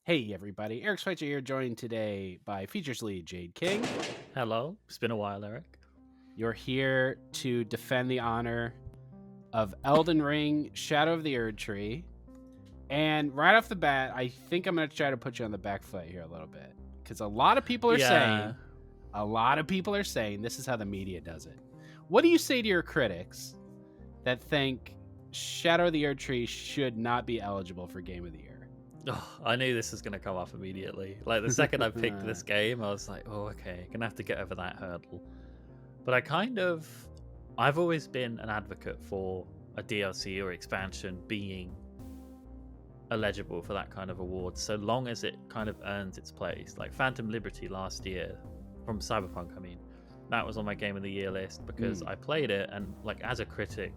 Hey everybody, Eric Schweitzer here, joined today by Features Lead Jade King. Hello, it's been a while, Eric. You're here to defend the honor of Elden Ring, Shadow of the Erdtree. And right off the bat, I think I'm going to try to put you on the back foot here a little bit. Because a lot of people are saying this is how the media does it. What do you say to your critics that think Shadow of the Erdtree should not be eligible for Game of the Year? Oh, I knew this was going to come off immediately. Like, the second I picked this game, I was like, oh, okay, gonna have to get over that hurdle. But I've always been an advocate for a DLC or expansion being eligible for that kind of award, so long as it kind of earns its place. Like Phantom Liberty last year, from Cyberpunk, I mean, that was on my Game of the Year list because I played it, and like as a critic,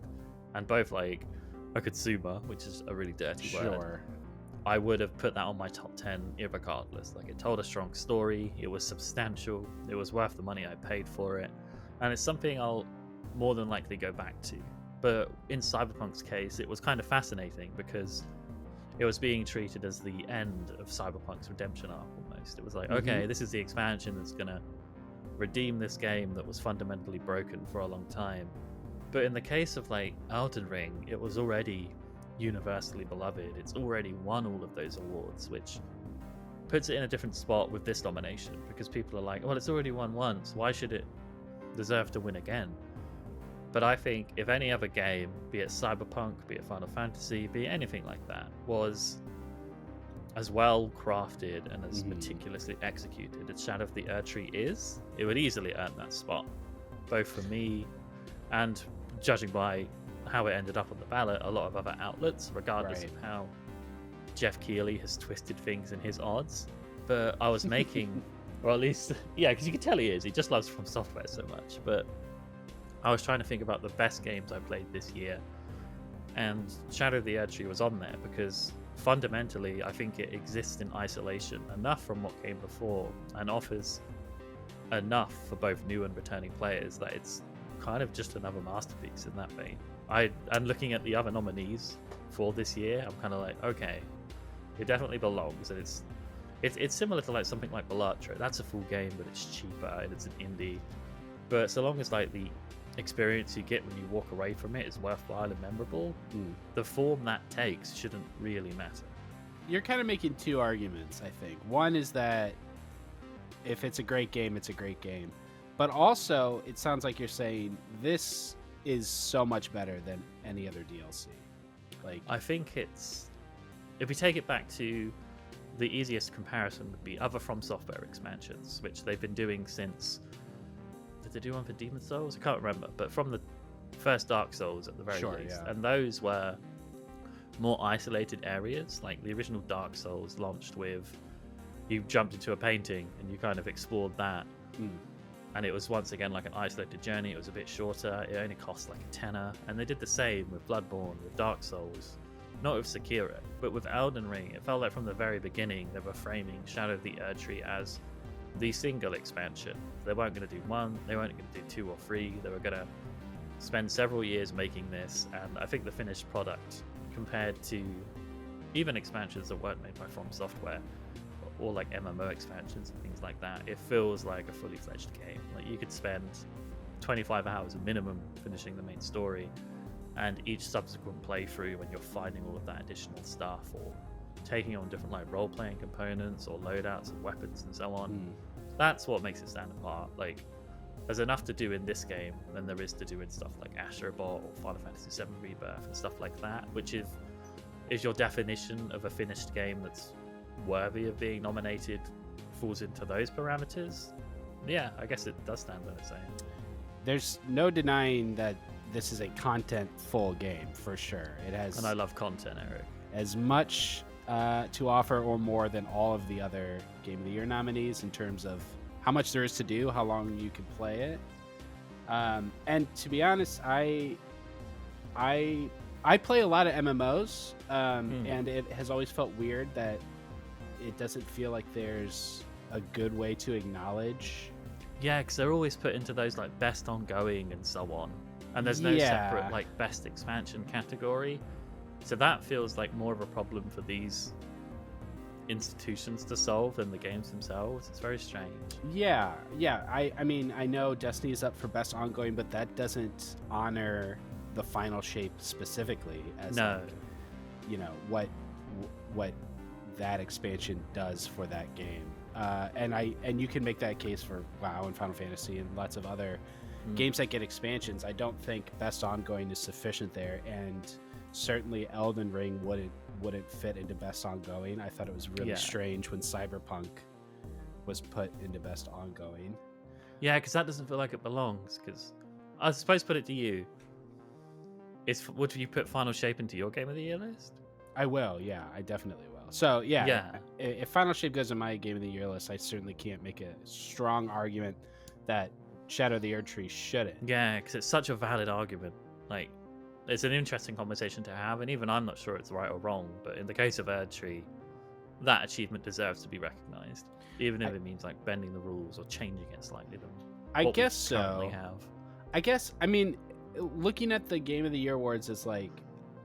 and both like a consumer, which is a really dirty word, I would have put that on my top 10 irregardless. Like, it told a strong story, it was substantial, it was worth the money I paid for it, and it's something I'll more than likely go back to. But in Cyberpunk's case, it was kind of fascinating because it was being treated as the end of Cyberpunk's redemption arc almost. It was like, okay, this is the expansion that's going to redeem this game that was fundamentally broken for a long time. But in the case of like Elden Ring, it was already universally beloved. It's already won all of those awards, which puts it in a different spot with this nomination, because people are like, well, it's already won once, why should it deserve to win again? But I think if any other game, be it Cyberpunk, be it Final Fantasy, be it anything like that, was as well crafted and as meticulously executed as Shadow of the Erdtree is, it would easily earn that spot, both for me and, judging by how it ended up on the ballot, a lot of other outlets, regardless of how Jeff Keighley has twisted things in his odds. But I was making, or at least, yeah, because you can tell he just loves From Software so much. But I was trying to think about the best games I played this year, and Shadow of the Erdtree was on there because fundamentally I think it exists in isolation enough from what came before and offers enough for both new and returning players that it's kind of just another masterpiece in that vein. And looking at the other nominees for this year, I'm kind of like, okay, it definitely belongs, and it's similar to like something like Erdtree. That's a full game, but it's cheaper and it's an indie. But so long as like the experience you get when you walk away from it is worthwhile and memorable, the form that takes shouldn't really matter. You're kind of making two arguments, I think. One is that if it's a great game, it's a great game. But also, it sounds like you're saying this is so much better than any other DLC. Like, I think it's, if we take it back to the easiest comparison would be other From Software expansions, which they've been doing since, did they do one for Demon's Souls? I can't remember, but from the first Dark Souls at the very least. Yeah. And those were more isolated areas. Like the original Dark Souls launched with, you jumped into a painting and you kind of explored that. And it was once again like an isolated journey. It was a bit shorter. It only cost like a tenner. And they did the same with Bloodborne, with Dark Souls, not with Sekiro, but with Elden Ring. It felt like from the very beginning they were framing Shadow of the Erdtree as the single expansion. They weren't going to do one, they weren't going to do two or three. They were going to spend several years making this. And I think the finished product, compared to even expansions that weren't made by From Software, or like MMO expansions and things like that, it feels like a fully fledged game. Like, you could spend 25 hours minimum finishing the main story, and each subsequent playthrough when you're finding all of that additional stuff or taking on different like role-playing components or loadouts and weapons and so on, that's what makes it stand apart. Like, there's enough to do in this game than there is to do in stuff like Astrobot or Final Fantasy VII Rebirth and stuff like that, which is your definition of a finished game that's worthy of being nominated, falls into those parameters. Yeah, I guess it does stand on its own. There's no denying that this is a content-full game for sure. It has, and I love content, Eric, as much to offer or more than all of the other Game of the Year nominees in terms of how much there is to do, how long you can play it. And to be honest, I play a lot of MMOs, and it has always felt weird that it doesn't feel like there's a good way to acknowledge. Yeah, because they're always put into those like best ongoing and so on, and there's no separate like best expansion category. So that feels like more of a problem for these institutions to solve than the games themselves. It's very strange. Yeah. I mean, I know Destiny is up for best ongoing, but that doesn't honor the final shape specifically as No. like, you know, what that expansion does for that game. And you can make that case for WoW and Final Fantasy and lots of other games that get expansions. I don't think best ongoing is sufficient there, and certainly Elden Ring wouldn't fit into best ongoing. I thought it was really strange when Cyberpunk was put into best ongoing. Yeah, because that doesn't feel like it belongs. Because I suppose, put it to you, would you put Final Shape into your Game of the Year list? I will, yeah, I definitely will. So if Final Shape goes in my Game of the Year list, I certainly can't make a strong argument that Shadow of the Erdtree shouldn't. Yeah, because it's such a valid argument. Like, it's an interesting conversation to have, and even I'm not sure it's right or wrong, but in the case of Erdtree, that achievement deserves to be recognized, even if it means like bending the rules or changing it slightly than I what guess we currently so. have. I mean, looking at the Game of the Year awards as like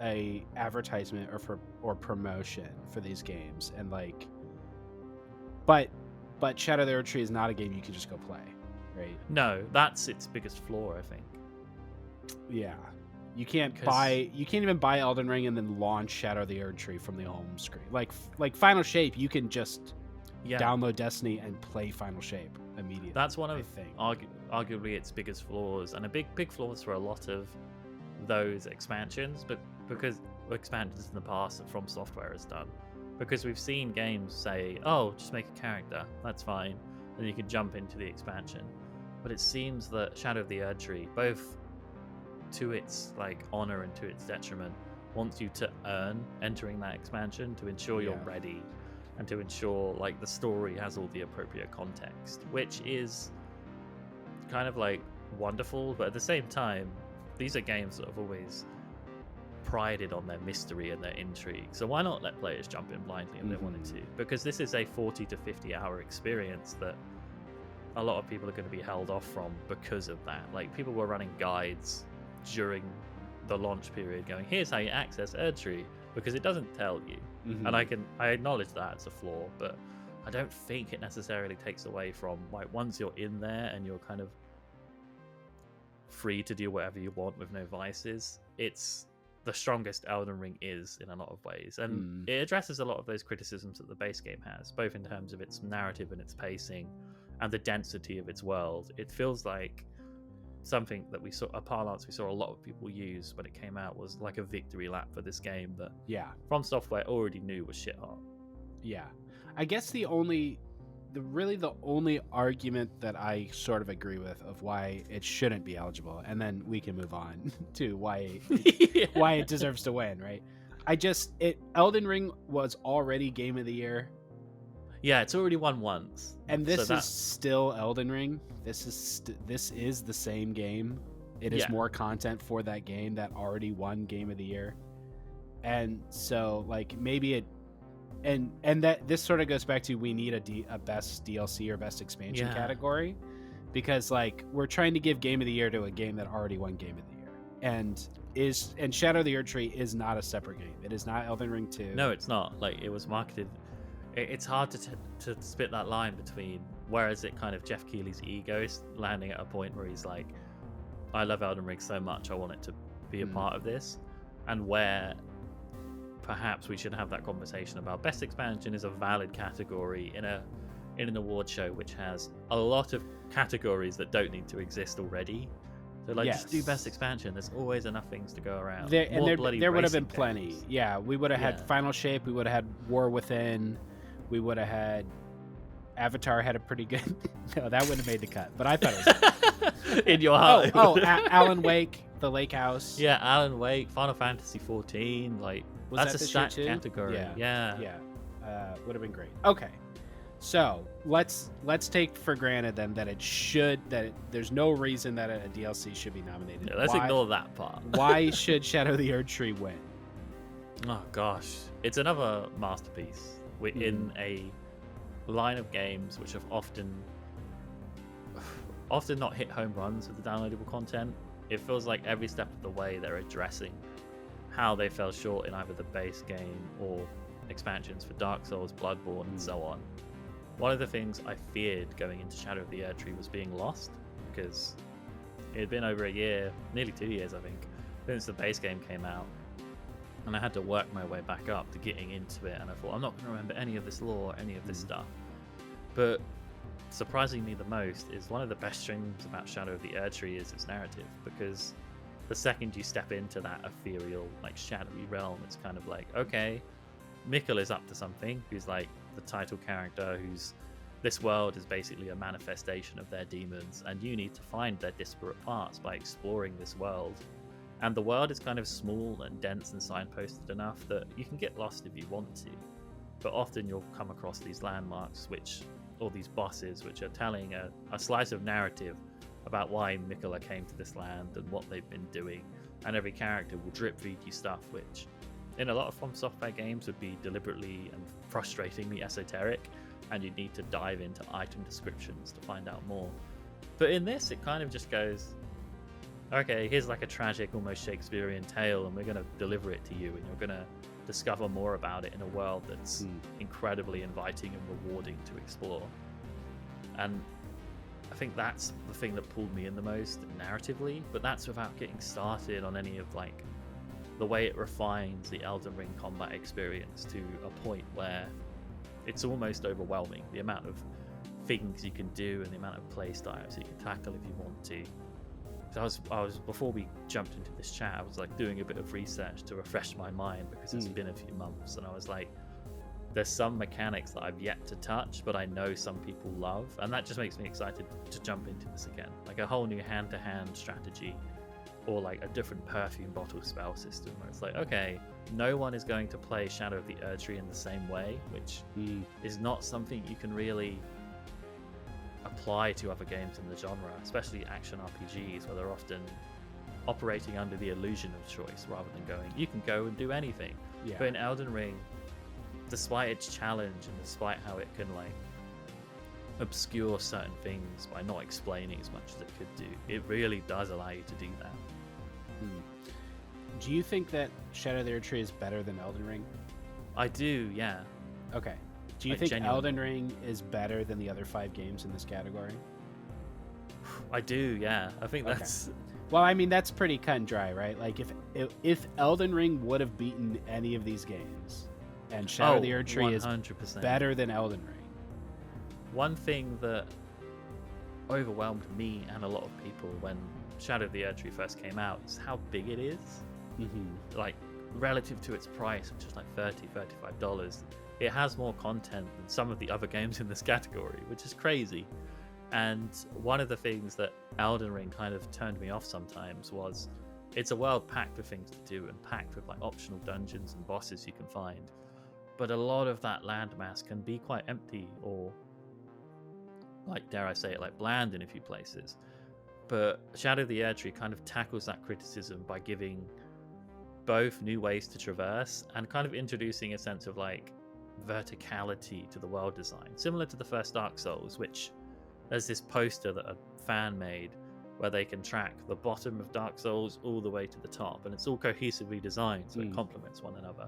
a advertisement or promotion for these games, and like, but Shadow of the Erdtree is not a game you can just go play, right? No, that's its biggest flaw, I think. Yeah, you can't even buy Elden Ring and then launch Shadow of the Erdtree from the home screen. Like Final Shape, you can just download Destiny and play Final Shape immediately. That's one of arguably its biggest flaws, and a big flaws for a lot of those expansions, but because expansions in the past that From Software has done, because we've seen games say, oh, just make a character, that's fine, and you can jump into the expansion. But it seems that Shadow of the Erdtree, both to its like honor and to its detriment, wants you to earn entering that expansion to ensure you're ready, and to ensure like the story has all the appropriate context, which is kind of like wonderful, but at the same time, these are games that have always prided on their mystery and their intrigue. So why not let players jump in blindly if they wanted to? Because this is a 40 to 50 hour experience that a lot of people are going to be held off from because of that. Like, people were running guides during the launch period going, here's how you access Erdtree, because it doesn't tell you. And I acknowledge that it's a flaw, but I don't think it necessarily takes away from, like, once you're in there and you're kind of free to do whatever you want with no vices, it's the strongest Elden Ring is in a lot of ways, and it addresses a lot of those criticisms that the base game has, both in terms of its narrative and its pacing and the density of its world. It feels like something that we saw, a parlance we saw a lot of people use when it came out, was like a victory lap for this game that From Software already knew was shit hot. I guess the only argument that I sort of agree with of why it shouldn't be eligible, and then we can move on to why it deserves to win, right? Elden Ring was already Game of the Year. Yeah, it's already won once. And this is still Elden Ring. This is the same game. It is more content for that game that already won Game of the Year. And so like maybe it and that this sort of goes back to, we need a best DLC or best expansion category, because like we're trying to give Game of the Year to a game that already won Game of the Year, and Shadow of the Erdtree is not a separate game. It is not Elden Ring 2. No, it's not. Like, it was marketed. It's hard to spit that line between, where is it kind of Jeff Keighley's ego is landing at a point where he's like, I love Elden Ring so much, I want it to be a part of this, and where perhaps we should have that conversation about best expansion is a valid category in an award show which has a lot of categories that don't need to exist already. So like, just do best expansion. There's always enough things to go around. There would have been plenty. Games. Yeah, we would have had Final Shape. We would have had War Within. We would have had Avatar. Had a pretty good. No, that wouldn't have made the cut. But I thought it was in your heart. Alan Wake, The Lake House. Yeah, Alan Wake, Final Fantasy 14. Like, that's a stacked category. Yeah. Would have been great. Okay. So let's take for granted then that there's no reason that a DLC should be nominated. Yeah, let's ignore that part. Why should Shadow of the Erdtree win? Oh gosh, it's another masterpiece in a line of games which have often not hit home runs with the downloadable content. It feels like every step of the way they're addressing how they fell short in either the base game or expansions for Dark Souls, Bloodborne, and so on. One of the things I feared going into Shadow of the Erdtree was being lost, because it had been over a year, nearly 2 years I think, since the base game came out, and I had to work my way back up to getting into it, and I thought, I'm not going to remember any of this lore, any of this stuff. But surprising me the most is one of the best things about Shadow of the Erdtree is its narrative, because the second you step into that ethereal, like, shadowy realm, it's kind of like, okay, Mikkel is up to something, who's like the title character, who's this world is basically a manifestation of their demons, and you need to find their disparate parts by exploring this world. And the world is kind of small and dense and signposted enough that you can get lost if you want to, but often you'll come across these landmarks, or these bosses, which are telling a slice of narrative about why Mikkel came to this land and what they've been doing, and every character will drip feed you stuff which in a lot of From Software games would be deliberately and frustratingly esoteric, and you'd need to dive into item descriptions to find out more. But in this, it kind of just goes, okay, here's like a tragic, almost Shakespearean tale, and we're going to deliver it to you, and you're going to discover more about it in a world that's incredibly inviting and rewarding to explore. And I think that's the thing that pulled me in the most narratively, but that's without getting started on any of like the way it refines the Elden Ring combat experience to a point where it's almost overwhelming, the amount of things you can do and the amount of play styles you can tackle if you want to. So I was before we jumped into this chat, I was like doing a bit of research to refresh my mind, because it's been a few months, and I was like, there's some mechanics that I've yet to touch, but I know some people love, and that just makes me excited to jump into this again. Like a whole new hand-to-hand strategy, or like a different perfume bottle spell system, where it's like, okay, no one is going to play Shadow of the Erdtree in the same way, which is not something you can really apply to other games in the genre, especially action RPGs, where they're often operating under the illusion of choice rather than going, you can go and do anything. But in Elden Ring, despite its challenge and despite how it can like obscure certain things by not explaining as much as it could do, it really does allow you to do that. Do you think that Shadow of the Erdtree is better than Elden Ring? I do, yeah. Okay. Do you think Elden Ring is better than the other 5 games in this category? I do, yeah. I think that's... Well, I mean, that's pretty cut and dry, right? Like, if Elden Ring would have beaten any of these games, and Shadow of the Erdtree 100%. Is better than Elden Ring. One thing that overwhelmed me and a lot of people when Shadow of the Erdtree first came out is how big it is. Like, relative to its price, which is like $30-$35, it has more content than some of the other games in this category, which is crazy. And one of the things that Elden Ring kind of turned me off sometimes was it's a world packed with things to do and packed with like optional dungeons and bosses you can find, but a lot of that landmass can be quite empty, or like, dare I say it, like bland in a few places. But Shadow of the Erdtree kind of tackles that criticism by giving both new ways to traverse and kind of introducing a sense of like verticality to the world design, similar to the first Dark Souls, which there's this poster that a fan made where they can track the bottom of Dark Souls all the way to the top, and it's all cohesively designed so it complements one another.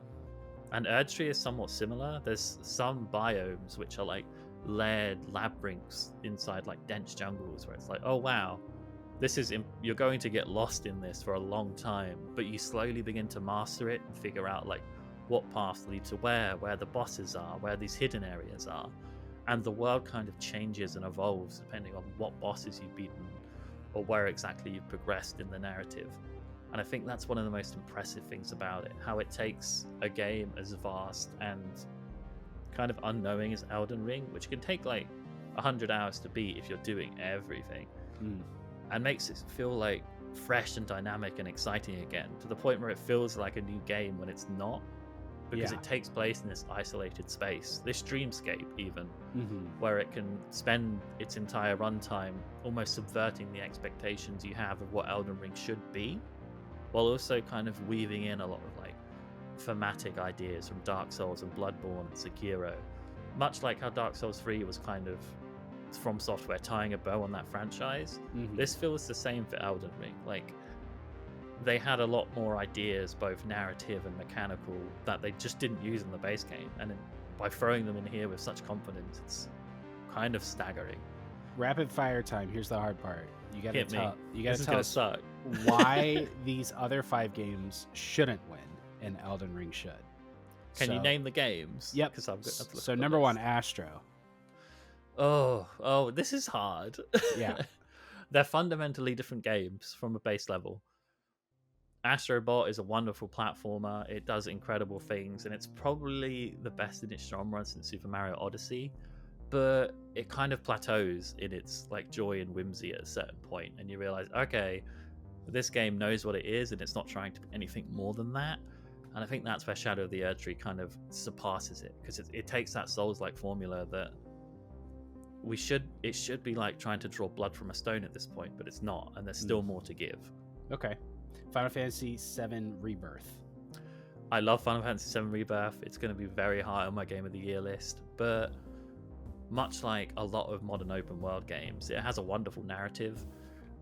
And Erdtree is somewhat similar. There's some biomes which are like layered labyrinths inside like dense jungles, where it's like, oh wow, you're going to get lost in this for a long time, but you slowly begin to master it and figure out like what paths lead to where the bosses are, where these hidden areas are, and the world kind of changes and evolves depending on what bosses you've beaten or where exactly you've progressed in the narrative. And I think that's one of the most impressive things about it, how it takes a game as vast and kind of unknowing as Elden Ring, which can take like 100 hours to beat if you're doing everything, and makes it feel like fresh and dynamic and exciting again, to the point where it feels like a new game when it's not, because it takes place in this isolated space, this dreamscape even, where it can spend its entire runtime almost subverting the expectations you have of what Elden Ring should be, while also kind of weaving in a lot of like thematic ideas from Dark Souls and Bloodborne and Sekiro, much like how Dark Souls 3 was kind of From Software tying a bow on that franchise. This feels the same for Elden Ring. Like, they had a lot more ideas, both narrative and mechanical, that they just didn't use in the base game. And by throwing them in here with such confidence, it's kind of staggering. Rapid fire time. Here's the hard part. You gotta tell us suck. why these other 5 games shouldn't win and Elden Ring should. Can you name the games? Yep. So number 1, Astro. Oh, this is hard. Yeah. They're fundamentally different games from a base level. Astrobot is a wonderful platformer. It does incredible things, and it's probably the best in its genre since Super Mario Odyssey. But it kind of plateaus in its like joy and whimsy at a certain point, and you realize, okay, this game knows what it is, and it's not trying to be anything more than that. And I think that's where Shadow of the Erdtree kind of surpasses it, because it takes that Souls-like formula that it should be like trying to draw blood from a stone at this point, but it's not, and there's still more to give. Okay. Final Fantasy VII Rebirth. I love Final Fantasy VII Rebirth. It's going to be very high on my Game of the Year list, but much like a lot of modern open world games, it has a wonderful narrative,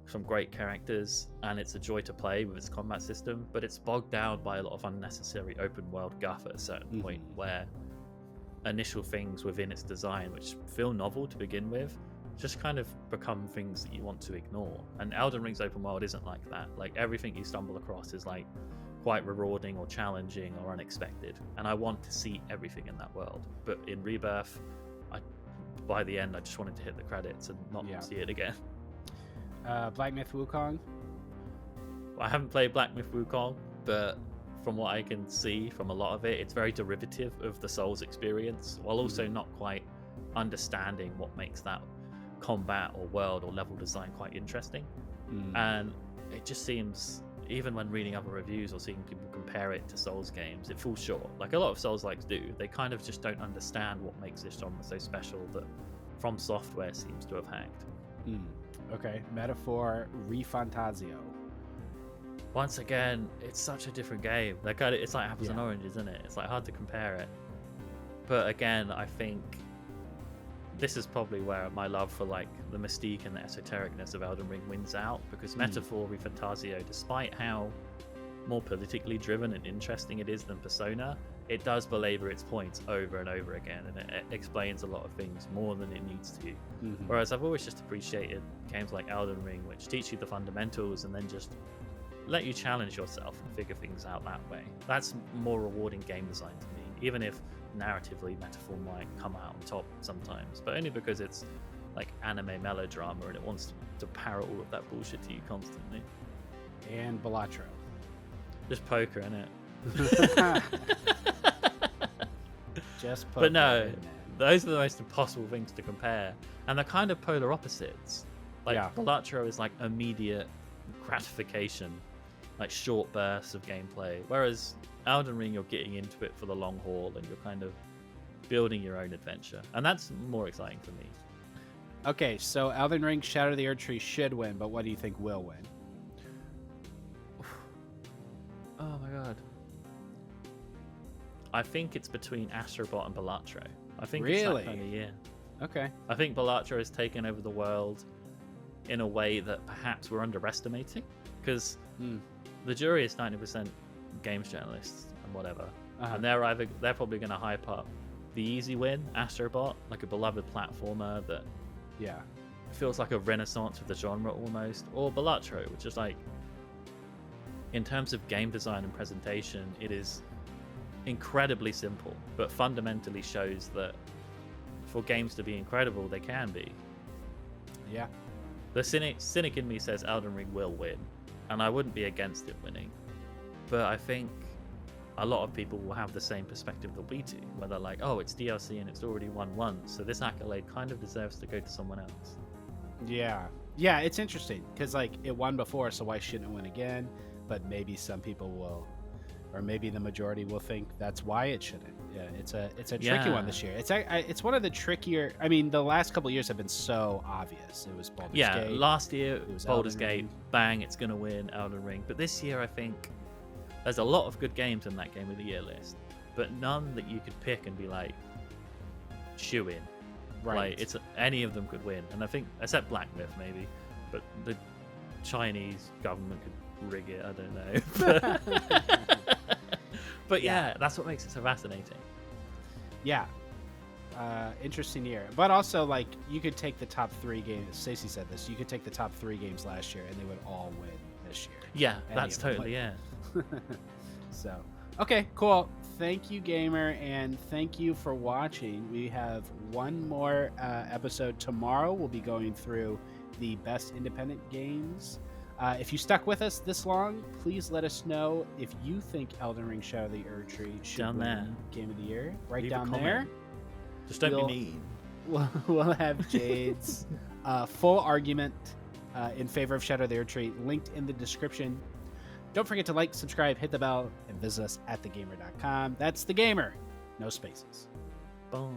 some great characters, and it's a joy to play with its combat system, but it's bogged down by a lot of unnecessary open world guff at a certain point, where initial things within its design, which feel novel to begin with, just kind of become things that you want to ignore. And Elden Ring's open world isn't like that. Like, everything you stumble across is like quite rewarding or challenging or unexpected, and I want to see everything in that world. But in Rebirth, by the end, I just wanted to hit the credits and not see it again. Black Myth Wukong. I haven't played Black Myth Wukong, but from what I can see from a lot of it, it's very derivative of the Souls experience, while also not quite understanding what makes that combat or world or level design quite interesting. And it just seems, even when reading other reviews or seeing people compare it to Souls games, it falls short. Like a lot of Souls-likes do. They kind of just don't understand what makes this genre so special that From Software seems to have hacked. Okay. Metaphor Refantasio. Once again, it's such a different game. It's like apples and oranges, isn't it? It's like hard to compare it. But again, I think this is probably where my love for like the mystique and the esotericness of Elden Ring wins out, because Metaphor Refantasio, despite how more politically driven and interesting it is than Persona, it does belabor its points over and over again, and it explains a lot of things more than it needs to. Whereas I've always just appreciated games like Elden Ring, which teach you the fundamentals and then just let you challenge yourself and figure things out that way. That's more rewarding game design to me, even if narratively Metaphor might come out on top sometimes, but only because it's like anime melodrama and it wants to parrot all of that bullshit to you constantly. And Balatro. Just poker, innit? Just poker. But no, those are the most impossible things to compare, and they're kind of polar opposites. Like Balatro is like immediate gratification, like short bursts of gameplay, whereas Elden Ring, you're getting into it for the long haul and you're kind of building your own adventure, and that's more exciting for me. Okay, so Elden Ring, Shadow of the Erdtree should win, but what do you think will win? Oh my god. I think it's between Astrobot and Balatro. I think it's that kind of year. Okay. I think Balatro has taken over the world in a way that perhaps we're underestimating, because the jury is 90% games journalists and whatever, and they're probably going to hype up the easy win, Astrobot, like a beloved platformer that feels like a renaissance of the genre almost, or Balatro, which is like, in terms of game design and presentation, it is incredibly simple, but fundamentally shows that for games to be incredible, they can be. Yeah. The cynic in me says Elden Ring will win, and I wouldn't be against it winning. But I think a lot of people will have the same perspective that we do, where they're like, oh, it's DLC and it's already won once, so this accolade kind of deserves to go to someone else. Yeah, it's interesting, because like it won before, so why shouldn't it win again? But maybe some people will, or maybe the majority will think that's why it shouldn't. Yeah, it's a tricky one this year. It's one of the trickier. I mean, the last couple of years have been so obvious. It was Baldur's Gate. Last year it was Baldur's Gate. Bang, it's gonna win Elden Ring. But this year, I think there's a lot of good games in that Game of the Year list, but none that you could pick and be like, shoe in. Right. Like any of them could win, and I think except Black Myth maybe, but the Chinese government could rig it. I don't know. But yeah, that's what makes it so fascinating. Yeah. Interesting year. But also, like, you could take the top 3 games. Stacey said this. You could take the top 3 games last year, and they would all win this year. Yeah, that's totally, yeah. So, okay, cool. Thank you, Gamer, and thank you for watching. We have one more episode tomorrow. We'll be going through the best independent games. If you stuck with us this long, please let us know if you think Elden Ring Shadow of the Erdtree should win Game of the Year. Right Leave down there. Just don't be mean. We'll have Jade's full argument in favor of Shadow of the Erdtree linked in the description. Don't forget to like, subscribe, hit the bell, and visit us at thegamer.com. That's The Gamer. No spaces. Bye.